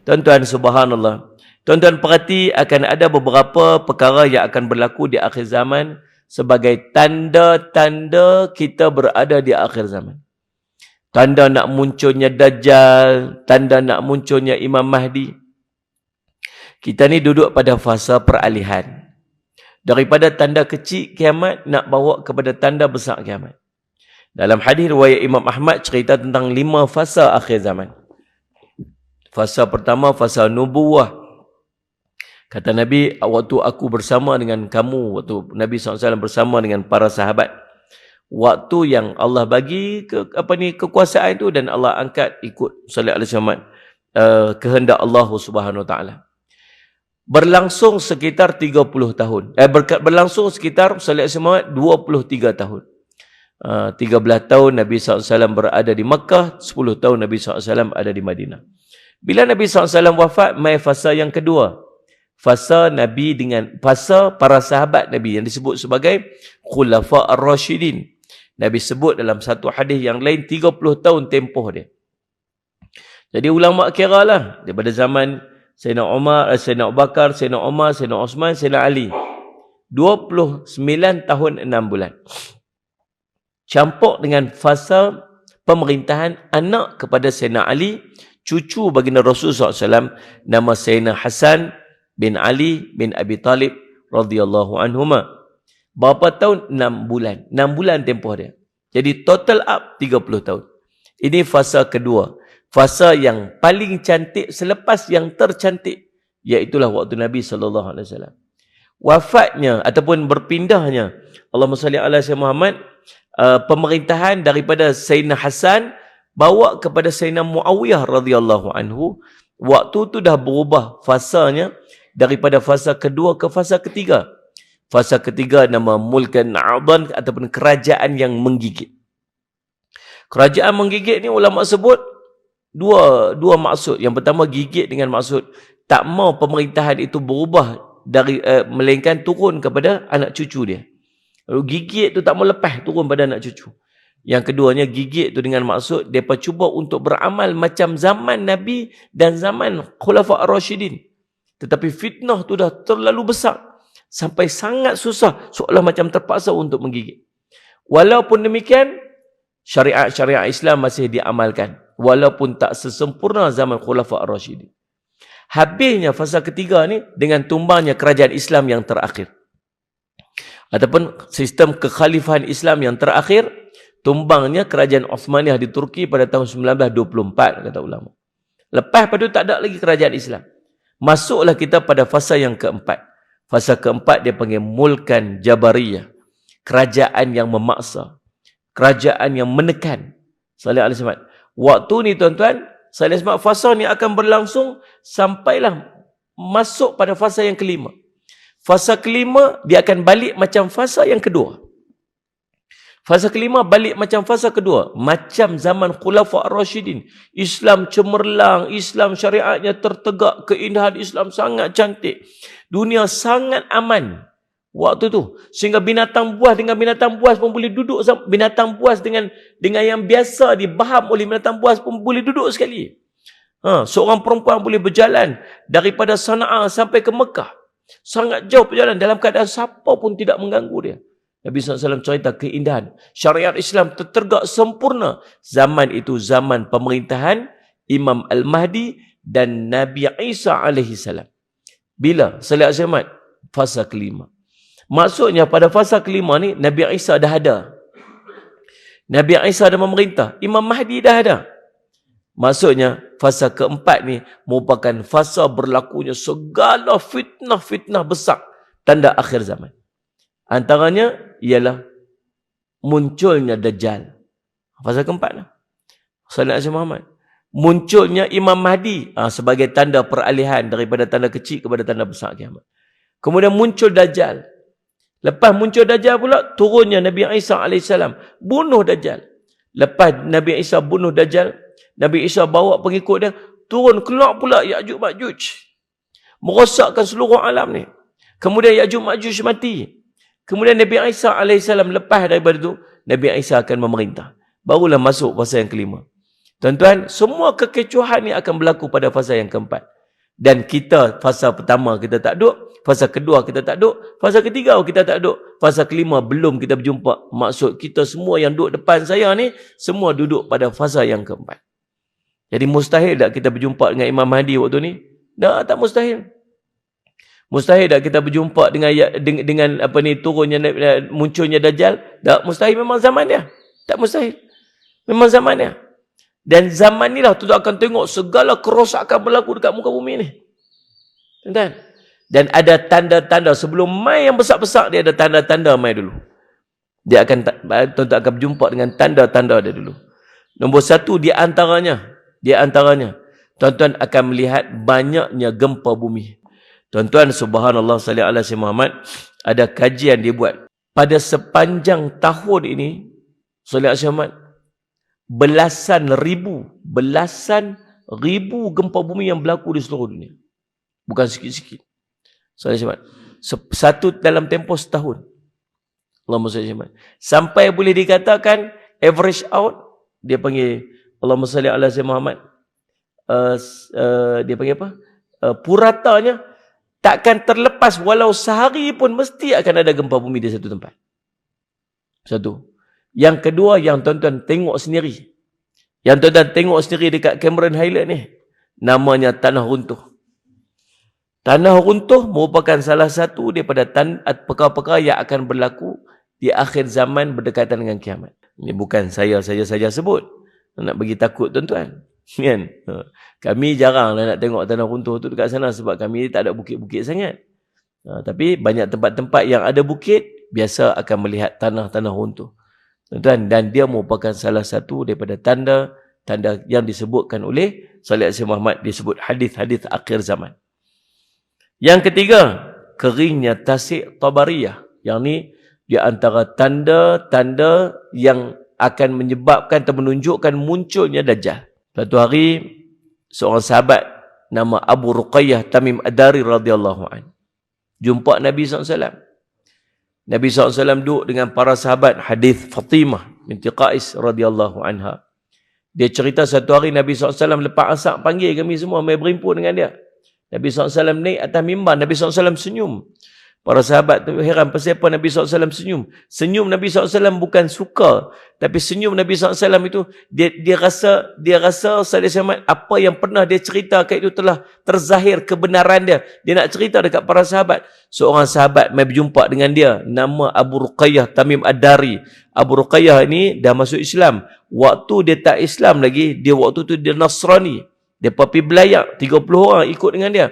Tuan-tuan, subhanallah. Tuan-tuan perhati, akan ada beberapa perkara yang akan berlaku di akhir zaman sebagai tanda-tanda kita berada di akhir zaman. Tanda nak munculnya Dajjal, tanda nak munculnya Imam Mahdi. Kita ni duduk pada fasa peralihan. Daripada tanda kecil kiamat nak bawa kepada tanda besar kiamat. Dalam hadis riwayat Imam Ahmad cerita tentang 5 fasa akhir zaman. Fasa pertama, fasa nubuwah. Kata Nabi, waktu aku bersama dengan kamu, waktu Nabi SAW bersama dengan para sahabat, waktu yang Allah bagi kekuasaan itu dan Allah angkat ikut sallallahu alaihi wasallam kehendak Allah Subhanahu wa taala. Berlangsung sekitar 30 tahun. Berlangsung sekitar sallallahu alaihi wasallam 23 tahun. 13 tahun Nabi SAW berada di Makkah, 10 tahun Nabi SAW ada di Madinah. Bila Nabi SAW wafat, mai fasa yang kedua. Fasa Nabi dengan fasa para sahabat Nabi yang disebut sebagai Khulafa Ar-Rashidin. Nabi sebut dalam satu hadis yang lain 30 tahun tempoh dia. Jadi ulama kira lah daripada zaman Sayyidina Umar, Sayyidina Abu Bakar, Sayyidina Umar, Sayyidina Osman, Sayyidina Ali. 29 tahun 6 bulan. Campur dengan fasa pemerintahan anak kepada Sayyidina Ali, cucu baginda Rasulullah SAW, nama Sayyidina Hasan bin Ali bin Abi Talib radhiyallahu anhuma. Berapa tahun? 6 bulan. 6 bulan tempoh dia. Jadi total up 30 tahun. Ini fasa kedua. Fasa yang paling cantik selepas yang tercantik, iaitulah waktu Nabi SAW. Wafatnya ataupun berpindahnya, Allahumma salli ala Sayyidina Muhammad, pemerintahan daripada Sayyidina Hasan bawa kepada Sayyidina Muawiyah radhiyallahu anhu. Waktu tu dah berubah fasanya daripada fasa kedua ke fasa ketiga. Fasa ketiga nama Mulkan A'dan ataupun kerajaan yang menggigit. Kerajaan menggigit ni ulama sebut dua maksud. Yang pertama, gigit dengan maksud tak mau pemerintahan itu berubah dari melainkan turun kepada anak cucu dia. Lalu gigit tu tak mau lepas turun pada anak cucu. Yang keduanya, gigit tu dengan maksud mereka cuba untuk beramal macam zaman Nabi dan zaman Khulafa Ar-Rashidin. Tetapi fitnah tu dah terlalu besar sampai sangat susah, seolah macam terpaksa untuk menggigit. Walaupun demikian, syariat-syariat Islam masih diamalkan, walaupun tak sesempurna zaman Khulafa Ar-Rashidin. Habisnya fasa ketiga ni dengan tumbangnya kerajaan Islam yang terakhir, ataupun sistem kekhalifahan Islam yang terakhir, tumbangnya kerajaan Uthmaniyah di Turki pada tahun 1924, kata ulama. Lepas pada tu tak ada lagi kerajaan Islam. Masuklah kita pada fasa yang keempat. Fasa keempat dia panggil Mulkan Jabariyah. Kerajaan yang memaksa. Kerajaan yang menekan. Sallallahu alaihi wasallam. Waktu ni tuan-tuan, sallallahu alaihi wasallam, fasa ni akan berlangsung sampailah masuk pada fasa yang kelima. Fasa kelima dia akan balik macam fasa yang kedua. Fasa kelima balik macam fasa kedua. Macam zaman Khulafa Ar-Rashidin. Islam cemerlang, Islam syariatnya tertegak, keindahan Islam sangat cantik. Dunia sangat aman waktu tu. Sehingga binatang buas dengan binatang buas pun boleh duduk. Binatang buas dengan yang biasa dibaham oleh binatang buas pun boleh duduk sekali. Seorang perempuan boleh berjalan daripada Sana'a sampai ke Mekah. Sangat jauh perjalanan dalam keadaan siapa pun tidak mengganggu dia. Nabi SAW cerita keindahan. Syariat Islam tertegak sempurna. Zaman itu zaman pemerintahan Imam Al-Mahdi dan Nabi Isa AS. Bila? Sallallahu alaihi wasallam, fasa kelima. Maksudnya pada fasa kelima ni, Nabi Isa dah ada. Nabi Isa dah memerintah. Imam Mahdi dah ada. Maksudnya, fasa keempat ni merupakan fasa berlakunya segala fitnah-fitnah besar. Tanda akhir zaman. Antaranya ialah munculnya Dajjal. Fasa keempat lah. Sallallahu alaihi Muhammad. Munculnya Imam Mahdi sebagai tanda peralihan daripada tanda kecil kepada tanda besar kiamat. Kemudian muncul Dajjal. Lepas muncul Dajjal pula, turunnya Nabi Isa AS. Bunuh Dajjal. Lepas Nabi Isa bunuh Dajjal, Nabi Isa bawa pengikut dia, turun keluar pula Ya'juj Ma'juj. Merosakkan seluruh alam ni. Kemudian Ya'juj Ma'juj mati. Kemudian Nabi Isa AS lepas daripada itu, Nabi Isa akan memerintah. Barulah masuk fasa yang kelima. Tuan-tuan, semua kekecohan ni akan berlaku pada fasa yang keempat. Dan kita fasa pertama kita tak duduk, fasa kedua kita tak duduk, fasa ketiga kita tak duduk, fasa kelima belum kita berjumpa. Maksud kita semua yang duduk depan saya ni, semua duduk pada fasa yang keempat. Jadi mustahil tak kita berjumpa dengan Imam Mahdi waktu ni? Tak mustahil. Mustahil tak kita berjumpa dengan apa ni, munculnya Dajjal? Tak mustahil, memang zaman dia. Tak mustahil. Memang zaman dia. Dan zaman ni lah tu akan tengok segala kerosakan berlaku dekat muka bumi ni. Tuan-tuan. Dan ada tanda-tanda sebelum mai yang besar-besar, dia ada tanda-tanda mai dulu. Dia akan, tuan-tuan akan berjumpa dengan tanda-tanda dia dulu. Nombor satu di antaranya, tuan-tuan akan melihat banyaknya gempa bumi. Tuan-tuan, subhanallah sallallahu alaihi Muhammad, ada kajian dia buat. Pada sepanjang tahun ini, sallallahu alaihi Muhammad, belasan ribu gempa bumi yang berlaku di seluruh dunia. Bukan sikit-sikit. Sallallahu alaihi Muhammad. Satu dalam tempoh setahun. Allahumma salli alaihi. Sampai boleh dikatakan average out, dia panggil Allahumma salli ala sayyidina Muhammad. Dia panggil apa? Puratanya takkan terlepas, walau sehari pun mesti akan ada gempa bumi di satu tempat. Satu. Yang kedua, yang tuan-tuan tengok sendiri. Yang tuan-tuan tengok sendiri dekat Cameron Highland ni, namanya tanah runtuh. Tanah runtuh merupakan salah satu daripada perkara-perkara yang akan berlaku di akhir zaman berdekatan dengan kiamat. Ini bukan saya saja sebut. Nak bagi takut tuan-tuan. Kan? Kami jaranglah nak tengok tanah runtuh tu dekat sana sebab kami tak ada bukit-bukit sangat. Tapi banyak tempat-tempat yang ada bukit, biasa akan melihat tanah-tanah runtuh. Tuan-tuan, dan dia merupakan salah satu daripada tanda yang disebutkan oleh Salih Alaihi Muhammad, disebut hadis-hadis akhir zaman. Yang ketiga, keringnya Tasik Tabariyah. Yang ni di antara tanda-tanda yang akan menyebabkan atau menunjukkan munculnya Dajjal. Suatu hari, seorang sahabat nama Abu Ruqayyah Tamim Ad-Dari radhiyallahu anhu jumpa Nabi SAW. Nabi SAW duduk dengan para sahabat. Hadis Fatimah binti Qais radhiyallahu anha. Dia cerita satu hari Nabi SAW lepas asar panggil kami semua mai berhimpun dengan dia. Nabi SAW naik atas mimbar. Nabi SAW senyum. Para sahabat tu heran pasal apa Nabi SAW senyum. Senyum Nabi SAW bukan suka. Tapi senyum Nabi SAW itu, dia rasa Salih apa yang pernah dia ceritakan itu telah terzahir kebenaran dia. Dia nak cerita dekat para sahabat. Seorang sahabat mai berjumpa dengan dia. Nama Abu Ruqayyah Tamim Ad-Dari. Abu Ruqayyah ini dah masuk Islam. Waktu dia tak Islam lagi, dia waktu tu dia Nasrani. Dia pergi belayak. 30 orang ikut dengan dia.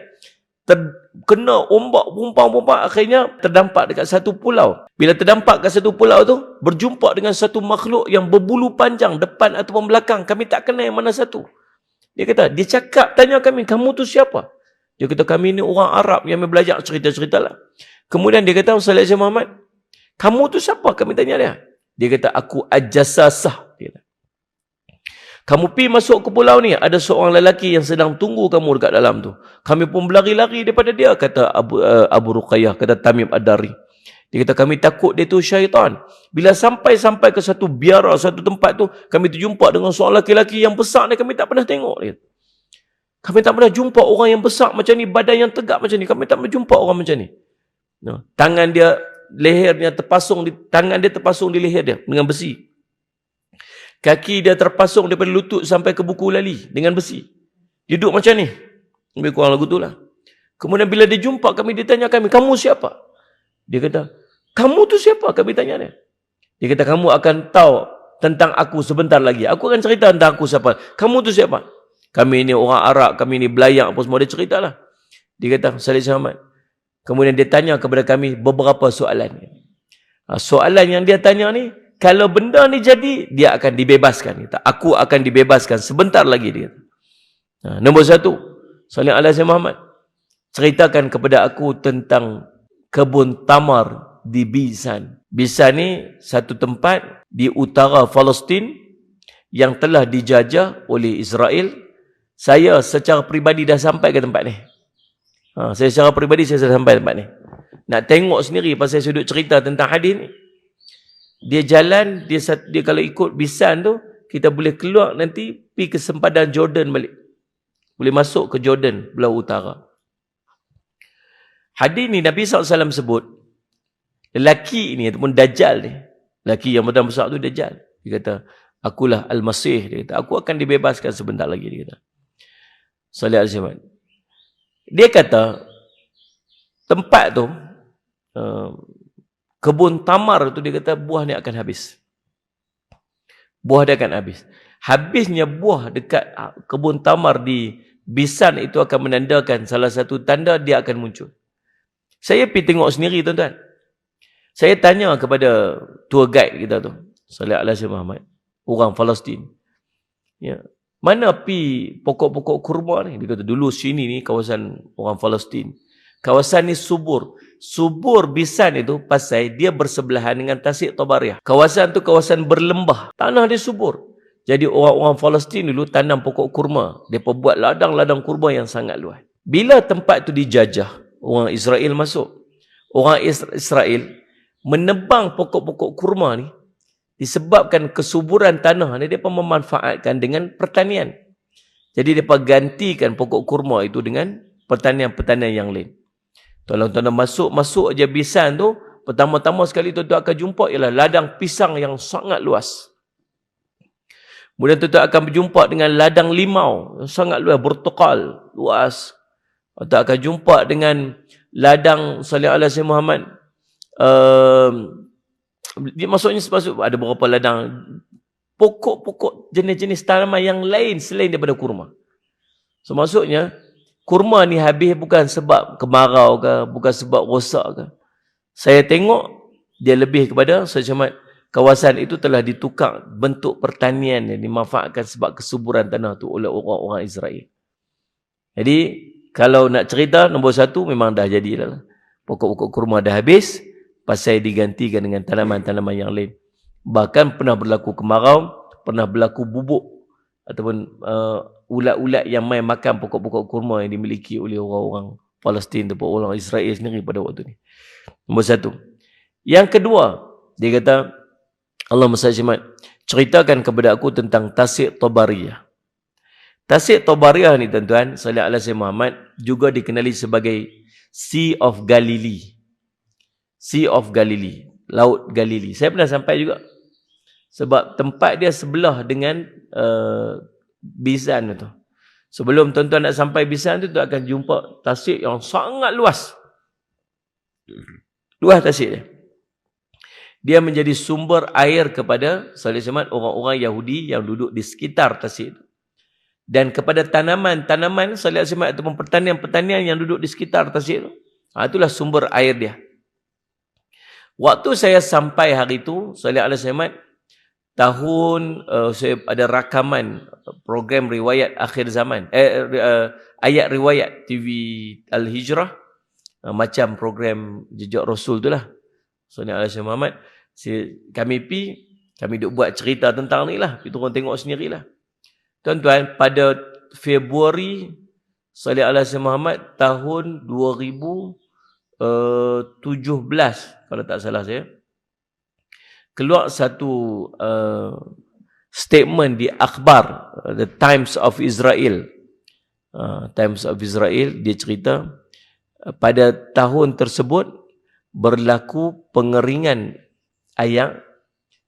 Kena ombak, pumpang-pumpang, akhirnya terdampak dekat satu pulau. Bila terdampak kat satu pulau tu, berjumpa dengan satu makhluk yang berbulu panjang, depan ataupun belakang. Kami tak kenal yang mana satu. Dia kata, dia cakap, tanya kami, kamu tu siapa? Dia kata, kami ni orang Arab yang belajar cerita-cerita lah. Kemudian dia kata, Salih Alaihi Muhammad, kamu tu siapa? Kami tanya dia. Dia kata, aku Ajasasah. Dia kata, kamu pergi masuk ke pulau ni, ada seorang lelaki yang sedang tunggu kamu dekat dalam tu. Kami pun berlari-lari daripada dia, kata Abu Ruqayyah, kata Tamim Ad-Dari. Dia kata, kami takut dia tu syaitan. Bila sampai ke satu biara, satu tempat tu, kami terjumpa dengan seorang lelaki yang besar ni, kami tak pernah tengok dia. Kami tak pernah jumpa orang yang besar macam ni, badan yang tegak macam ni. Kami tak pernah jumpa orang macam ni. Tangan dia, lehernya terpasung di leher dia dengan besi. Kaki dia terpasung daripada lutut sampai ke buku lali dengan besi. Dia duduk macam ni. Lebih kurang lagu tu lah. Kemudian bila dia jumpa kami, dia tanya kami, kamu siapa? Dia kata, kamu tu siapa? Kami tanya dia. Dia kata, kamu akan tahu tentang aku sebentar lagi. Aku akan cerita tentang aku siapa. Kamu tu siapa? Kami ni orang Arab, kami ni belayak apa semua. Dia ceritalah. Dia kata, Salih Muhammad. Kemudian dia tanya kepada kami beberapa soalan. Soalan yang dia tanya ni, kalau benda ni jadi, dia akan dibebaskan. Kata, aku akan dibebaskan sebentar lagi. Dia kata. Nombor satu, Salih Alaihi Muhammad, ceritakan kepada aku tentang kebun tamar di Bisan. Bisan ni satu tempat di utara Palestin yang telah dijajah oleh Israel. Saya secara peribadi dah sampai ke tempat ni. Saya secara peribadi saya sudah sampai tempat ni. Nak tengok sendiri pasal saya duduk cerita tentang hadis ni. Dia jalan, dia kalau ikut Bisan tu, kita boleh keluar nanti pergi ke sempadan Jordan balik. boleh masuk ke Jordan belah utara. Hadis ni Nabi SAW sebut, lelaki ni ataupun Dajjal ni, lelaki yang badan besar tu Dajjal. Dia kata, akulah Al-Masih. Dia kata, aku akan dibebaskan sebentar lagi. Dia kata. Salih al-Zaman. Dia kata, tempat tu, kebun tamar tu, dia kata, buah ni akan habis. Buah dia akan habis. Habisnya buah dekat kebun tamar di Bisan itu akan menandakan salah satu tanda dia akan muncul. Saya pergi tengok sendiri, tuan-tuan. Saya tanya kepada tour guide kita tu, Salih Al-Azim Muhammad, orang Palestin. Ya. Mana pi pokok-pokok kurma ni? Dia kata, dulu sini ni kawasan orang Palestin. Kawasan ni subur. Subur Bisan itu pasal dia bersebelahan dengan Tasik Tabariah. Kawasan tu kawasan berlembah. Tanah dia subur. Jadi orang-orang Palestin dulu tanam pokok kurma. Mereka buat ladang-ladang kurma yang sangat luas. Bila tempat tu dijajah, orang Israel masuk. Orang Israel menebang pokok-pokok kurma ni disebabkan kesuburan tanah ni, mereka memanfaatkan dengan pertanian. Jadi mereka gantikan pokok kurma itu dengan pertanian-pertanian yang lain. Tuan-tuan masuk aja Bisan tu, pertama-tama sekali tuan-tuan akan jumpa ialah ladang pisang yang sangat luas. Kemudian tuan-tuan akan berjumpa dengan ladang limau yang sangat luas, bertokal, luas. Tuan-tuan akan jumpa dengan ladang Salih Al-Azim Muhammad. Dia maksudnya ada beberapa ladang pokok-pokok jenis-jenis tanaman yang lain selain daripada kurma. So maksudnya kurma ni habis bukan sebab kemarau ke, bukan sebab rosak ke. Saya tengok dia lebih kepada macam kawasan itu telah ditukar bentuk pertanian yang dimanfaatkan sebab kesuburan tanah tu oleh orang-orang Israel. Jadi kalau nak cerita, nombor satu memang dah jadilah. Pokok-pokok kurma dah habis, pasal digantikan dengan tanaman-tanaman yang lain. Bahkan pernah berlaku kemarau, pernah berlaku bubuk ataupun ulat-ulat yang main makan pokok-pokok kurma yang dimiliki oleh orang-orang Palestin ataupun orang Israel sendiri pada waktu ni. Nombor satu. Yang kedua, dia kata, Allah SWT ceritakan kepada aku tentang Tasik Tabariah. Tasik Tabariah ni tuan-tuan, Salih Al-Azim Muhammad, juga dikenali sebagai Sea of Galilee. Sea of Galilee, Laut Galilee. Saya pernah sampai juga. Sebab tempat dia sebelah dengan Bisan tu. Sebelum tuan-tuan nak sampai Bisan tu, tuan akan jumpa tasik yang sangat luas. Luas tasik dia. Dia menjadi sumber air kepada Salih Al-Azim orang-orang Yahudi yang duduk di sekitar tasik itu. Dan kepada tanaman-tanaman Salih Al-Azim ataupun pertanian-pertanian yang duduk di sekitar tasik itu. Itulah sumber air dia. Waktu saya sampai hari itu, Salih Al-Azim tahun saya ada rakaman program riwayat akhir zaman, ayat riwayat TV Al-Hijrah, macam program Jejak Rasul tu lah. Salih Al-Azim Muhammad, kami duk buat cerita tentang ni lah, kita orang tengok sendirilah. Tuan-tuan, pada Februari Salih Al-Azim Muhammad tahun 2017 kalau tak salah saya, keluar satu statement di akhbar The Times of Israel. Times of Israel, dia cerita pada tahun tersebut berlaku pengeringan air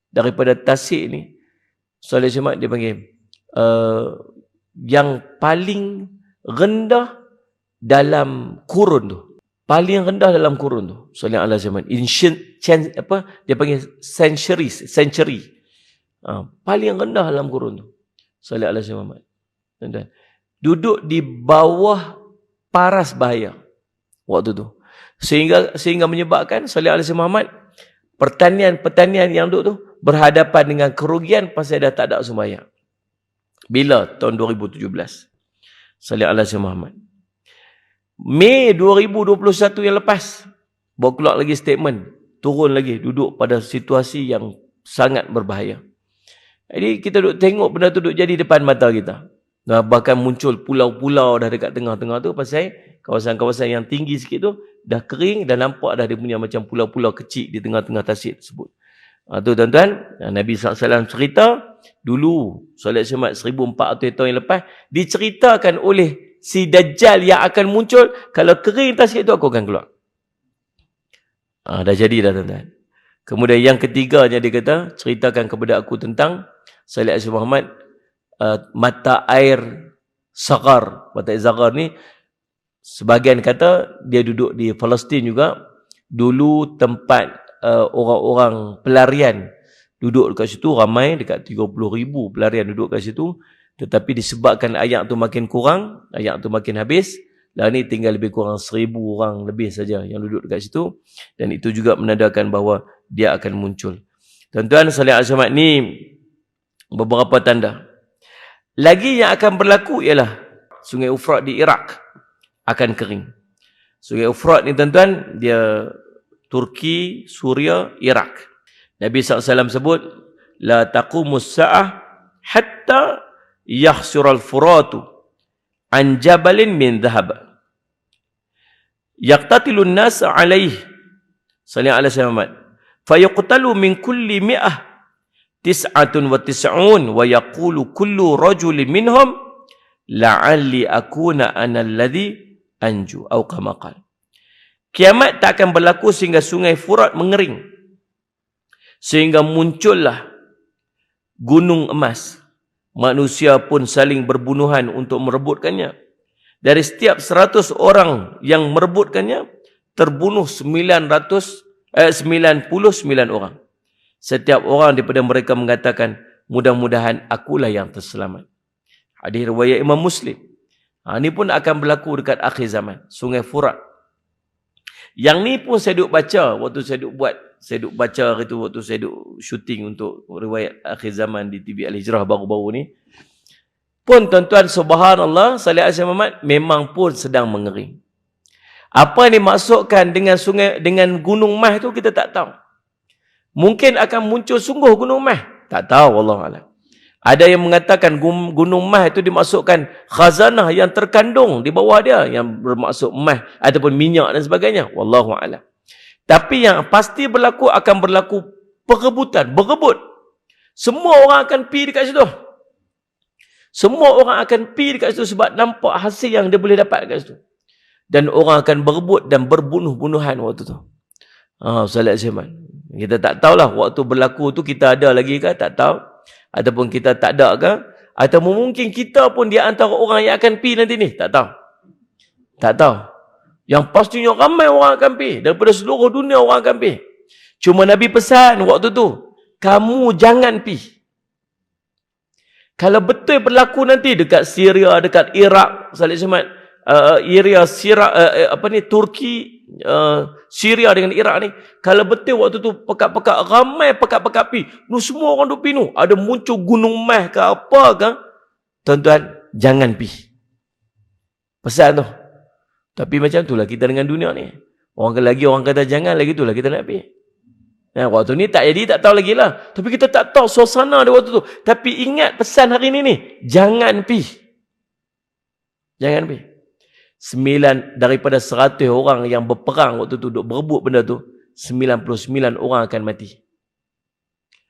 daripada tasik ni. Salih Al-Azim dia panggil yang paling rendah dalam kurun tu. Paling rendah dalam kurun tu. Salih Al-Azim dia panggil century. Paling rendah dalam kurun tu. Salih Al-Azim Muhammad. Duduk di bawah paras bahaya waktu tu. Sehingga menyebabkan Salih Al-Azim Muhammad pertanian-pertanian yang duduk tu berhadapan dengan kerugian pasal dah tak ada sembahyang. Bila? Tahun 2017. Salih Al-Azim Muhammad. Mei 2021 yang lepas, baru keluar lagi statement, turun lagi, duduk pada situasi yang sangat berbahaya. Jadi kita duduk tengok benda tu duduk jadi depan mata kita. Bahkan muncul pulau-pulau dah dekat tengah-tengah tu, pasal kawasan-kawasan yang tinggi sikit tu dah kering dan nampak dah dia punya macam pulau-pulau kecil di tengah-tengah tasik tersebut. Tu tuan-tuan, Nabi SAW cerita, dulu solat Jumaat 1400 tahun yang lepas, diceritakan oleh si Dajjal yang akan muncul, kalau kering tak sikit tu aku akan keluar. Dah jadi dah tuan-tuan. Kemudian yang ketiganya dia kata, ceritakan kepada aku tentang solat Muhammad, mata air Sagar. Mata air Sagar ni, sebahagian kata dia duduk di Palestin juga. Dulu tempat orang-orang pelarian duduk dekat situ, ramai, dekat 30,000 pelarian duduk kat situ. Tetapi disebabkan ayat tu makin kurang, ayat tu makin habis, lah ni tinggal lebih kurang 1,000 orang lebih saja yang duduk dekat situ. Dan itu juga menandakan bahawa dia akan muncul. Tuan-tuan, solat Jumaat ni beberapa tanda. Lagi yang akan berlaku ialah Sungai Ufrat di Iraq akan kering. Sungai Ufrat ni tuan-tuan, dia Turki, Suria, Iraq. Nabi SAW sebut, la taqumus sa'ah hatta yahsural furatu an jabalin min dhahab. Yaqtatilun nas alaih. Sallallahu alaihi wasallam. Fayuqtalu min kulli mi'ah tis'atun wa tis'un wa yaqulu kullu rajulin minhum la'alli akuna ana alladhi anju atau kama qala. Kiamat tak akan berlaku sehingga sungai Furat mengering. Sehingga muncullah gunung emas. Manusia pun saling berbunuhan untuk merebutkannya. Dari setiap 100 orang yang merebutkannya, terbunuh 99 orang. Setiap orang daripada mereka mengatakan, mudah-mudahan akulah yang terselamat. Hadis riwayat Imam Muslim. Ini pun akan berlaku dekat akhir zaman. Sungai Furat. Yang ni pun saya duk baca waktu saya duk baca itu waktu saya duk syuting untuk riwayat akhir zaman di TV Al-Hijrah baru-baru ni. Pun tuan-tuan, subhanallah, Salih Asyam Muhammad memang pun sedang mengering. Apa yang dimaksudkan dengan sungai, dengan gunung Mah itu kita tak tahu. Mungkin akan muncul sungguh gunung Mah. Tak tahu, wallahualam. Ada yang mengatakan gunung Mah itu dimaksudkan khazanah yang terkandung di bawah dia, yang bermaksud Mah ataupun minyak dan sebagainya. Wallahualam. Tapi yang pasti akan berlaku perebutan, berebut. Semua orang akan pergi dekat situ. Semua orang akan pergi dekat situ sebab nampak hasil yang dia boleh dapat dekat situ. Dan orang akan berebut dan berbunuh-bunuhan waktu tu. Salat zaman. Kita tak tahulah waktu berlaku tu kita ada lagi ke, tak tahu. Ataupun kita tak ada ke, atau mungkin kita pun di antara orang yang akan pergi nanti ni, tak tahu. Tak tahu. Yang pastinya ramai orang akan pergi, daripada seluruh dunia orang akan pergi. Cuma Nabi pesan waktu tu, kamu jangan pergi. Kalau betul berlaku nanti dekat Syria, dekat Iraq, Salih Jumaat, Turki, Syria dengan Iraq ni, kalau betul waktu tu pekat-pekat ramai, pekat-pekat pi, semua orang duk pi nu, ada muncul gunung Mah ke apa ke, tuan-tuan jangan pi. Pesan tu. Tapi macam itulah kita dengan dunia ni. Orang kata jangan, lagi itulah kita nak pi. Waktu ni tak jadi, tak tahu lagi lah. Tapi kita tak tahu suasana dia waktu tu. Tapi ingat pesan hari ni, jangan pi. Jangan pi. 9 daripada 100 orang yang berperang waktu tu, duk berebut benda tu, 99 orang akan mati.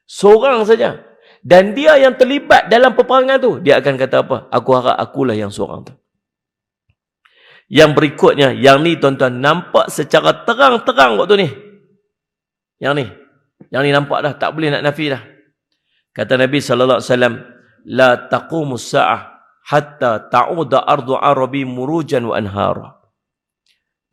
Seorang saja. Dan dia yang terlibat dalam peperangan tu, dia akan kata apa? Aku harap akulah yang seorang tu. Yang berikutnya, yang ni tuan-tuan nampak secara terang-terang waktu ni. Yang ni nampak dah, tak boleh nak nafi dah. Kata Nabi SAW, la taqumus sa'ah hatta ta'uda ardu arabi murujan wa anhara.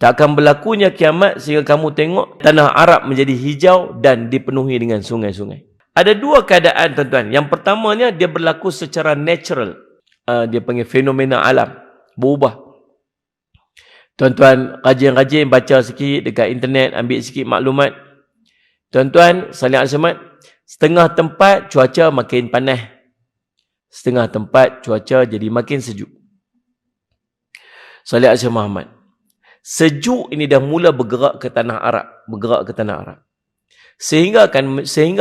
Tak akan berlakunya kiamat sehingga kamu tengok tanah Arab menjadi hijau dan dipenuhi dengan sungai-sungai. Ada dua keadaan tuan-tuan. Yang pertamanya dia berlaku secara natural. Dia panggil fenomena alam. Berubah. Tuan-tuan rajin-rajin baca sikit dekat internet, ambil sikit maklumat. Tuan-tuan, Salih Al-Samad, setengah tempat cuaca makin panas. Setengah tempat cuaca jadi makin sejuk. Salih Al-Samad Muhammad. Sejuk ini dah mula bergerak ke tanah Arab. Sehingga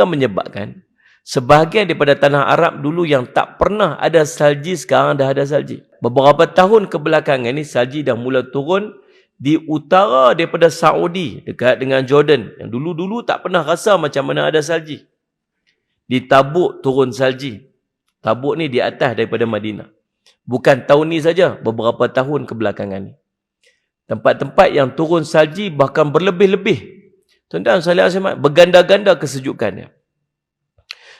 menyebabkan sebahagian daripada tanah Arab dulu yang tak pernah ada salji, sekarang dah ada salji. Beberapa tahun kebelakangan ni salji dah mula turun di utara daripada Saudi, dekat dengan Jordan, yang dulu-dulu tak pernah rasa macam mana ada salji. Ditabuk turun salji. Tabuk ni di atas daripada Madinah. Bukan tahun ni saja, beberapa tahun kebelakangan ni. Tempat-tempat yang turun salji bahkan berlebih-lebih. Tuan-tuan sekalian, berganda-ganda kesejukannya.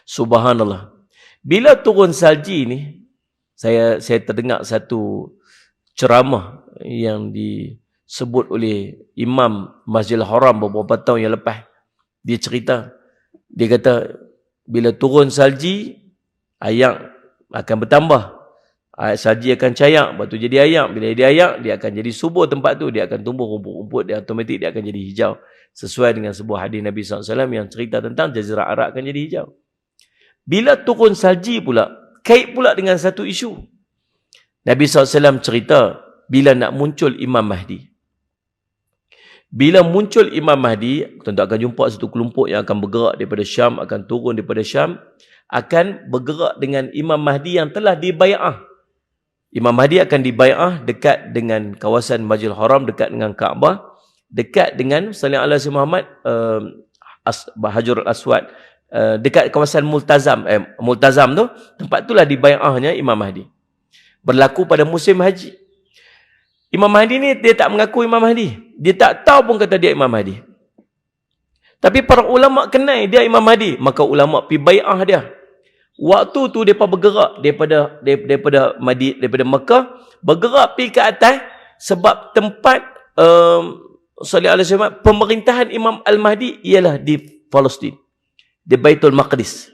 Subhanallah. Bila turun salji ni, saya terdengar satu ceramah yang disebut oleh Imam Masjidil Haram beberapa tahun yang lepas. Dia cerita, dia kata, bila turun salji, ayak akan bertambah. Salji akan cayak, lepas tu jadi ayak. Bila dia ayak, dia akan jadi subur tempat tu. Dia akan tumbuh rumput-rumput, dia automatik dia akan jadi hijau. Sesuai dengan sebuah hadis Nabi SAW yang cerita tentang Jazirah Arab akan jadi hijau. Bila turun salji pula, kait pula dengan satu isu. Nabi SAW cerita, bila nak muncul Imam Mahdi. Bila muncul Imam Mahdi, tuan-tuan akan jumpa satu kelompok yang akan bergerak daripada Syam, akan turun daripada Syam, akan bergerak dengan Imam Mahdi yang telah dibai'ah. Imam Mahdi akan dibai'ah dekat dengan kawasan Masjidil Haram, dekat dengan Kaabah, dekat dengan sallallahu alaihi Muhammad, Hajarul Aswad, dekat kawasan Multazam tu, tempat itulah dibai'ahnya Imam Mahdi. Berlaku pada musim haji. Imam Mahdi ni dia tak mengaku Imam Mahdi. Dia tak tahu pun kata dia Imam Mahdi. Tapi para ulama kenal dia Imam Mahdi, maka ulama pi bai'ah dia. Waktu tu depa bergerak daripada Mekah, bergerak pi ke atas sebab tempat sallallahu alaihi wasallam pemerintahan Imam Al-Mahdi ialah di Palestin, di Baitul Maqdis.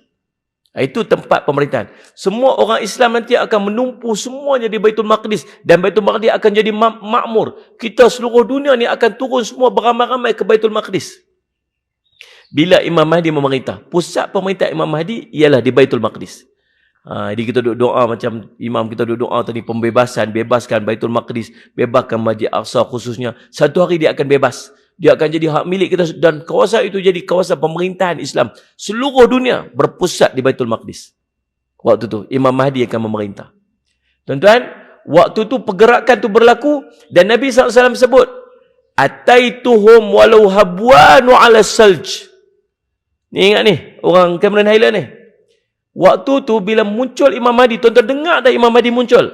Itu tempat pemerintahan. Semua orang Islam nanti akan menumpu semuanya di Baitul Maqdis, dan Baitul Maqdis akan jadi makmur. Kita seluruh dunia ni akan turun semua beramai-ramai ke Baitul Maqdis. Bila Imam Mahdi memerintah, pusat pemerintah Imam Mahdi ialah di Baitul Maqdis. Jadi kita duduk doa macam imam kita duduk doa tadi, pembebasan, bebaskan Baitul Maqdis, bebaskan Masjid Aqsa khususnya. Satu hari dia akan bebas. Dia akan jadi hak milik kita, dan kawasan itu jadi kawasan pemerintahan Islam. Seluruh dunia berpusat di Baitul Maqdis. Waktu tu Imam Mahdi akan memerintah. Tuan-tuan, waktu tu pergerakan tu berlaku, dan Nabi SAW sebut, ataituhum walau habwanu ala salj. Ni ingat ni, orang Cameron Highland ni. Waktu tu bila muncul Imam Mahdi, tuan-tuan dengar dah Imam Mahdi muncul.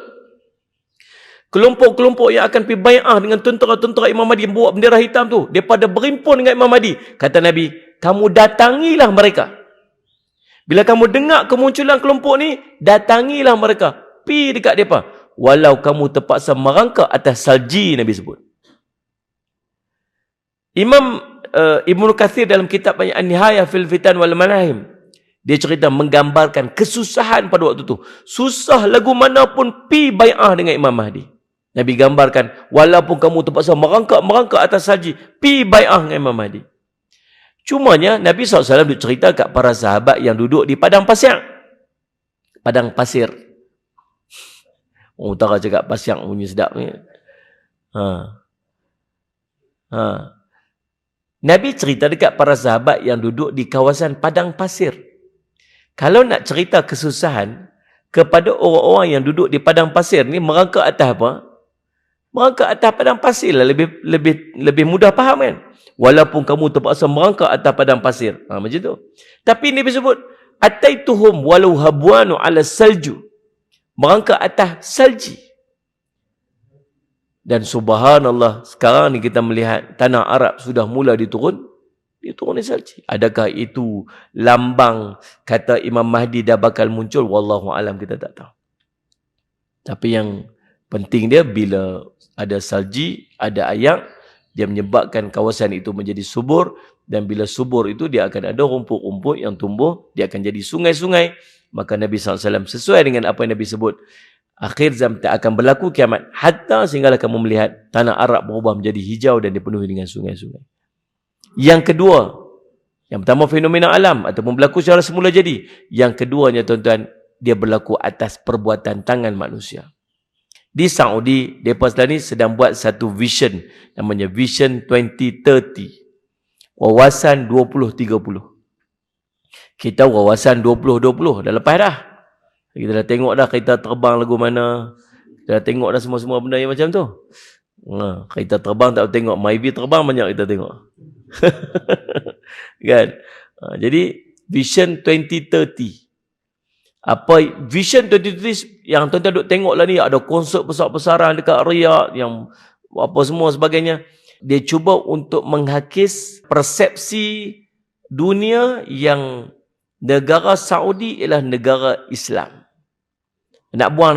Kelompok-kelompok yang akan pergi bai'ah dengan tentera-tentera Imam Mahdi yang bawa bendera hitam tu, daripada berimpun dengan Imam Mahdi. Kata Nabi, kamu datangilah mereka. Bila kamu dengar kemunculan kelompok ni, datangilah mereka. Pi dekat mereka. Walau kamu terpaksa merangkak atas salji, Nabi sebut. Imam Ibnu Katsir dalam kitab An-Nihayah fil Fitan wal Manahim, dia cerita menggambarkan kesusahan pada waktu tu. Susah lagu mana pun pi bai'ah dengan Imam Mahdi. Nabi gambarkan, walaupun kamu terpaksa merangkak atas salji, pi bai'ah dengan Imam Mahdi. Cumanya Nabi SAW duduk cerita kat para sahabat yang duduk di padang pasir. Padang pasir. Orang utara cakap pasir punya sedap ni. Nabi cerita dekat para sahabat yang duduk di kawasan padang pasir. Kalau nak cerita kesusahan kepada orang-orang yang duduk di padang pasir ni, merangkak atas apa? Merangkak atas padang pasir lah lebih mudah faham kan? Walaupun kamu terpaksa merangkak atas padang pasir. Macam tu. Tapi Nabi sebut, ataituhum walau habwanu ala salju. Merangkak atas salji. Dan subhanallah, sekarang ni kita melihat tanah Arab sudah mula dituruni salji. Adakah itu lambang kata Imam Mahdi dah bakal muncul? Wallahu alam, kita tak tahu. Tapi yang penting dia, bila ada salji, ada ayak, dia menyebabkan kawasan itu menjadi subur, dan bila subur itu dia akan ada rumput-rumput yang tumbuh, dia akan jadi sungai-sungai. Maka Nabi SAW sesuai dengan apa yang Nabi sebut, akhir zaman tak akan berlaku kiamat, hatta sehinggalah kamu melihat tanah Arab berubah menjadi hijau dan dipenuhi dengan sungai-sungai. Yang kedua, yang pertama fenomena alam ataupun berlaku secara semula jadi. Yang keduanya tuan-tuan, dia berlaku atas perbuatan tangan manusia. Di Saudi, mereka sekarang ni sedang buat satu vision, namanya Vision 2030. Wawasan 2030. Kita wawasan 2020 dah lepas dah. Kita dah tengok dah kereta terbang lagu mana. Kita dah tengok dah semua-semua benda yang macam tu. Kereta terbang tak tengok, Myvi terbang banyak kita tengok. Kan? Jadi Vision 2030. Apa Vision 2030 yang tuan-tuan duk tengok lah ni, ada konsert besar-besaran dekat Riyadh, yang apa semua sebagainya. Dia cuba untuk menghakis persepsi dunia yang negara Saudi ialah negara Islam. Nak buang,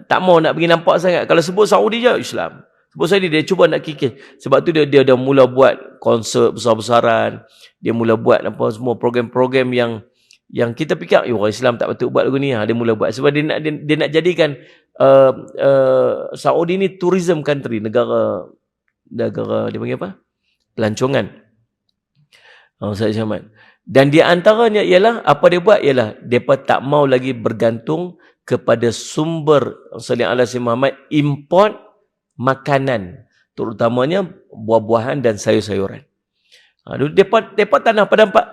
tak mau nak pergi nampak sangat. Kalau sebut Saudi je, Islam. Sebut Saudi, dia cuba nak kikis. Sebab tu dia dah mula buat konsert besar-besaran. Dia mula buat apa semua program-program yang kita fikir, orang Islam tak patut buat lagu ni. Dia mula buat. Sebab dia nak jadikan Saudi ni tourism country. Negara dia panggil apa? Pelancongan. Saya Syahmat. Dan di antaranya ialah, apa dia buat ialah, mereka tak mau lagi bergantung kepada sumber Sallallahu Alaihi Wasallam Muhammad import makanan, terutamanya buah-buahan dan sayur-sayuran. Mereka tanah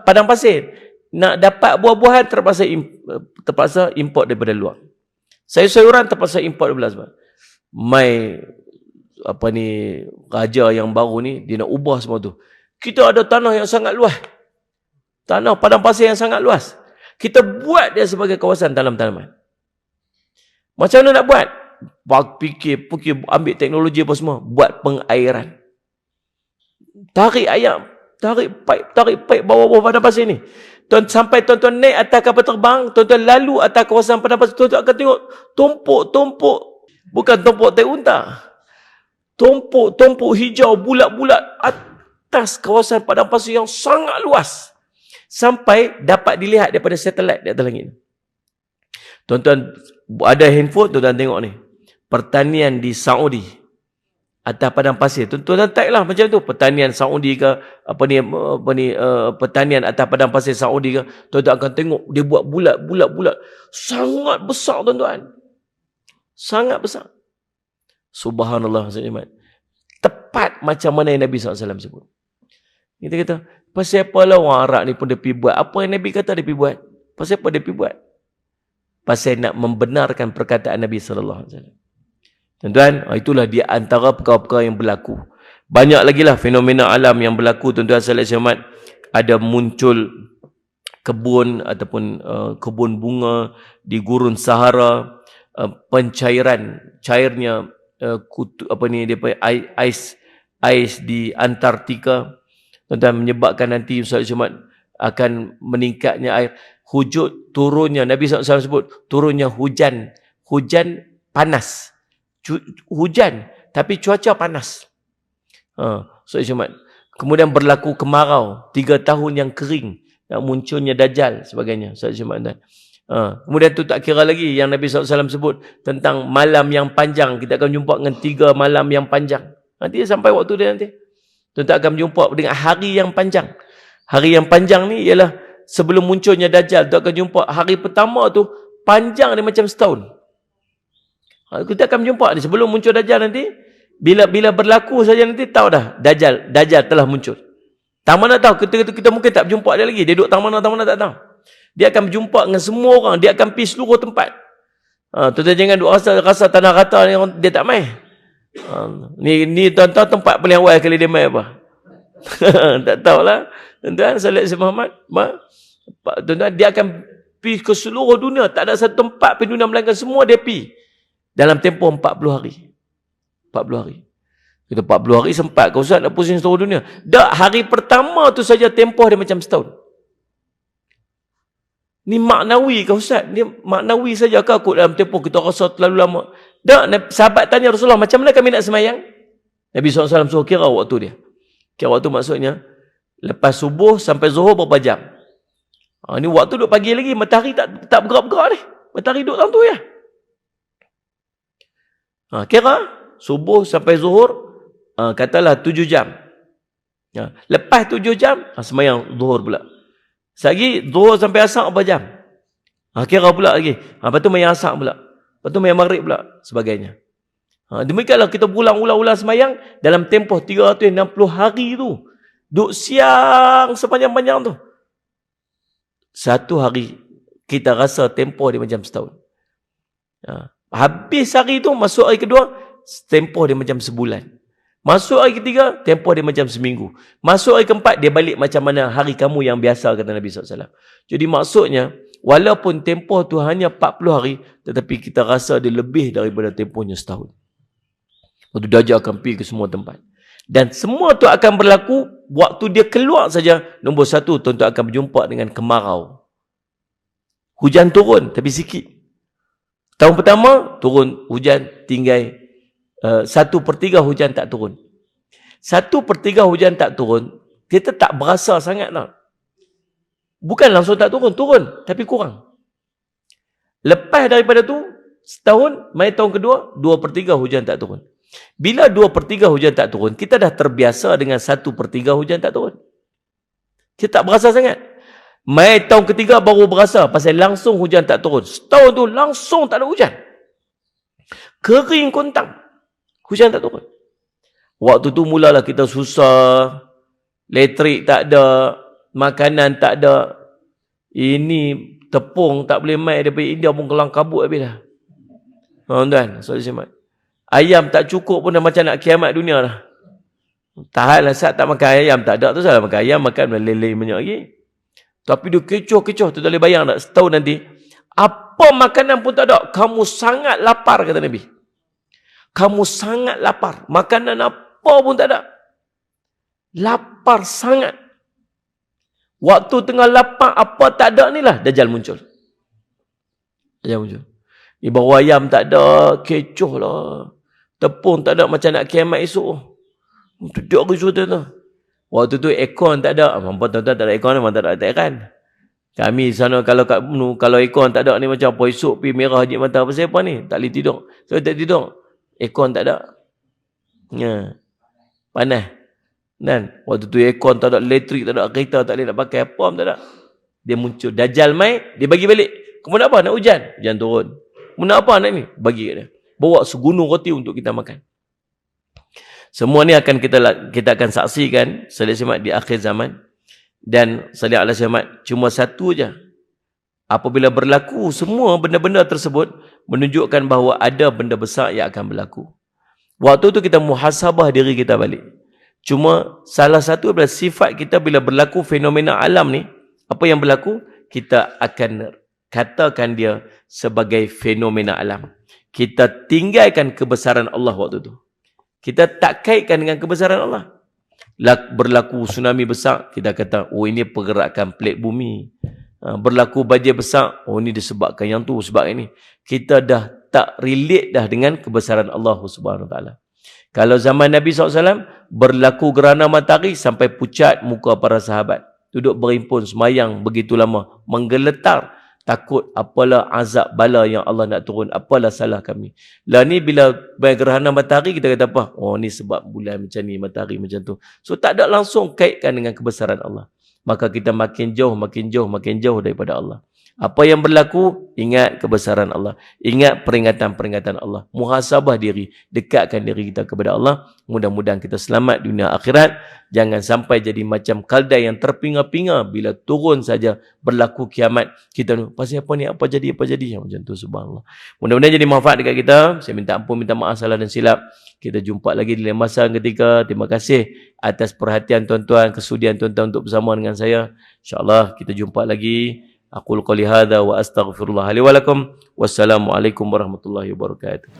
padang pasir. Nak dapat buah-buahan terpaksa import daripada luar. Sayur-sayuran terpaksa import daripada luar. Raja yang baru ni, dia nak ubah semua tu. Kita ada tanah yang sangat luas. Tanah padang pasir yang sangat luas. Kita buat dia sebagai kawasan tanam tanaman. Macam mana nak buat? Fikir, ambil teknologi apa semua. Buat pengairan. Tarik ayam. Tarik pipe bawah-bawah padang pasir ni. Sampai tuan-tuan naik atas kapal terbang, tuan-tuan lalu atas kawasan padang pasir, tuan-tuan akan tengok tumpuk-tumpuk. Bukan tumpuk teh unta. Tumpuk hijau, bulat-bulat atas kawasan padang pasir yang sangat luas. Sampai dapat dilihat daripada satelit di atas langit. Tuan-tuan ada handphone, tuan-tuan tengok ni. Pertanian di Saudi atas padang pasir. Tuan-tuan tag lah macam tu. Pertanian Saudi ke, pertanian atas padang pasir Saudi ke. Tuan-tuan akan tengok dia buat bulat. Sangat besar tuan-tuan. Sangat besar. Subhanallah. Tepat macam mana yang Nabi SAW sebut. Kita kata, pasal apa lah orang Arab ni pun dia pergi buat. Apa yang Nabi kata dia pergi buat? Pasal apa dia pergi buat? Pasal nak membenarkan perkataan Nabi SAW. Tuan-tuan, itulah di antara perkara-perkara yang berlaku. Banyak lagi lah fenomena alam yang berlaku, tuan-tuan salat syamat. Ada muncul kebun ataupun kebun bunga di gurun Sahara, cairnya ais di Antartika. Tuan-tuan, menyebabkan nanti salat syamat akan meningkatnya air. Turunnya, Nabi SAW sebut, turunnya hujan panas. Hujan, tapi cuaca panas. Kemudian berlaku kemarau, 3 tahun yang kering, munculnya Dajjal, sebagainya. Kemudian tu tak kira lagi yang Nabi SAW sebut tentang malam yang panjang. Kita akan jumpa dengan 3 malam yang panjang. Nanti sampai waktu dia nanti. Tuan-tuan akan jumpa dengan hari yang panjang. Hari yang panjang ni ialah sebelum munculnya Dajjal. Tu akan jumpa hari pertama tu panjang dia macam setahun. Kita akan jumpa ni sebelum muncul Dajjal nanti. Bila berlaku saja nanti tahu dah Dajjal telah muncul. Tak mana tahu, kita mungkin tak berjumpa dia lagi. Dia duduk tak mana tak tahu. Dia akan berjumpa dengan semua orang. Dia akan pergi seluruh tempat. Tuan-tuan jangan duk rasa tanah rata ni dia tak main. Ni tuan-tuan tempat paling awal kali dia main apa. Tak tahulah. Tuan-tuan salat Muhammad. Tuan-tuan, dia akan pergi ke seluruh dunia. Tak ada satu tempat di dunia melainkan semua dia pergi. Dalam tempoh 40 hari. 40 hari. Kita 40 hari sempat ke Ustaz nak pusing seluruh dunia. Tak, hari pertama tu saja tempoh dia macam setahun. Ni maknawi ke Ustaz? Ni maknawi saja ke aku dalam tempoh kita rasa terlalu lama? Tak, sahabat tanya Rasulullah, macam mana kami nak semayang? Nabi SAW suruh kira waktu dia. Kira waktu maksudnya, lepas subuh sampai zuhur berapa jam? Ni waktu duduk pagi lagi, matahari tak bergerak-bergerak ni. Matahari duduk dalam tu ya. Kira subuh sampai zuhur, katalah 7 jam. Lepas 7 jam, semayang zuhur pula. Lagi zuhur sampai asar berapa jam? Kira pula lagi. Lepas tu mayang asar pula. Lepas tu mayang maghrib pula. Sebagainya. Demikianlah kita ulang-ulang semayang dalam tempoh 360 hari tu. Duk siang sepanjang-panjang tu. Satu hari kita rasa tempoh dia macam setahun. Habis hari tu, masuk hari kedua, tempoh dia macam sebulan. Masuk hari ketiga, tempoh dia macam seminggu. Masuk hari keempat, dia balik macam mana hari kamu yang biasa, kata Nabi SAW. Jadi maksudnya, walaupun tempoh tu hanya 40 hari, tetapi kita rasa dia lebih daripada tempohnya setahun. Waktu Dajjal akan pergi ke semua tempat. Dan semua tu akan berlaku waktu dia keluar saja. Nombor satu, tuan-tuan akan berjumpa dengan kemarau. Hujan turun, tapi sikit. Tahun pertama, turun hujan, tinggal 1/3 hujan tak turun. 1/3 hujan tak turun, kita tak berasa sangat lah. Bukan langsung tak turun, turun, tapi kurang. Lepas daripada tu, setahun, mai tahun kedua, 2/3 hujan tak turun. Bila 2/3 hujan tak turun, kita dah terbiasa dengan 1/3 hujan tak turun. Kita tak berasa sangat. Mai tahun ketiga baru berasa, pasal langsung hujan tak turun. Setahun tu langsung tak ada hujan. Kering kontang. Hujan tak turun. Waktu tu mulalah kita susah. Elektrik tak ada. Makanan tak ada. Ini tepung tak boleh mai daripada India pun kelang kabut habis dah. Tuan-tuan, soalan semat. Ayam tak cukup pun dah macam nak kiamat dunia dah. Tahanlah saat tak makan ayam. Tak ada tu salah makan ayam, makan meleleh banyak lagi. Tapi dia kecoh-kecoh. Tu tak boleh bayang tak? Setahun nanti. Apa makanan pun tak ada. Kamu sangat lapar, kata Nabi. Kamu sangat lapar. Makanan apa pun tak ada. Lapar sangat. Waktu tengah lapar, apa tak ada ni lah, Dajjal muncul. Dajjal muncul. Ni baru ayam tak ada, kecoh lah. Tepung tak ada, macam nak kiamat esok. Tidak risau tu. Waktu tu aircon tak ada. Mampu tuan-tuan tak ada aircon, memang tak ada aircon. Kami sana kalau kat Menu, kalau aircon tak ada ni macam apa esok pergi merah haji mata pasal apa ni? Tak boleh tidur. So tak tidur. Aircon tak ada. Ya. Panas. Dan waktu tu aircon tak ada, elektrik tak ada, kereta tak boleh nak pakai, apa pun tak ada. Dia muncul. Dajjal mai, dia bagi balik. Kamu nak apa? Nak hujan? Hujan turun. Kamu nak apa nak ni? Bagi kat dia. Bawa segunung roti untuk kita makan. Semua ni akan kita akan saksikan salih semat di akhir zaman. Dan salih ala semat cuma satu je. Apabila berlaku semua benda-benda tersebut menunjukkan bahawa ada benda besar yang akan berlaku. Waktu tu kita muhasabah diri kita balik. Cuma salah satu adalah sifat kita bila berlaku fenomena alam ni, apa yang berlaku, kita akan katakan dia sebagai fenomena alam. Kita tinggalkan kebesaran Allah waktu tu. Kita tak kaitkan dengan kebesaran Allah. Berlaku tsunami besar, kita kata, oh ini pergerakan plate bumi. Berlaku banjir besar, oh ini disebabkan yang tu, sebab ini. Kita dah tak relate dah dengan kebesaran Allah Subhanahu Wa Taala. Kalau zaman Nabi SAW, berlaku gerhana matahari sampai pucat muka para sahabat. Duduk berimpun, semayang begitu lama, menggeletar. Takut apalah azab bala yang Allah nak turun, apalah salah kami. Lah ni bila gerhana matahari kita kata apa? Oh ni sebab bulan macam ni, matahari macam tu. So tak ada langsung kaitkan dengan kebesaran Allah. Maka kita makin jauh daripada Allah. Apa yang berlaku, ingat kebesaran Allah. Ingat peringatan-peringatan Allah. Muhasabah diri. Dekatkan diri kita kepada Allah. Mudah-mudahan kita selamat dunia akhirat. Jangan sampai jadi macam kaldai yang terpinga-pinga. Bila turun saja berlaku kiamat. Kita pasal apa ni? Apa jadi? Macam tu, subhanallah. Mudah-mudahan jadi manfaat dekat kita. Saya minta ampun, minta maaf salah dan silap. Kita jumpa lagi di lain masa ketika. Terima kasih atas perhatian tuan-tuan, kesudian tuan-tuan untuk bersama dengan saya. InsyaAllah kita jumpa lagi. Aqul qali hadza wa astaghfirullah li wa lakum. Wassalamualaikum warahmatullahi wabarakatuh.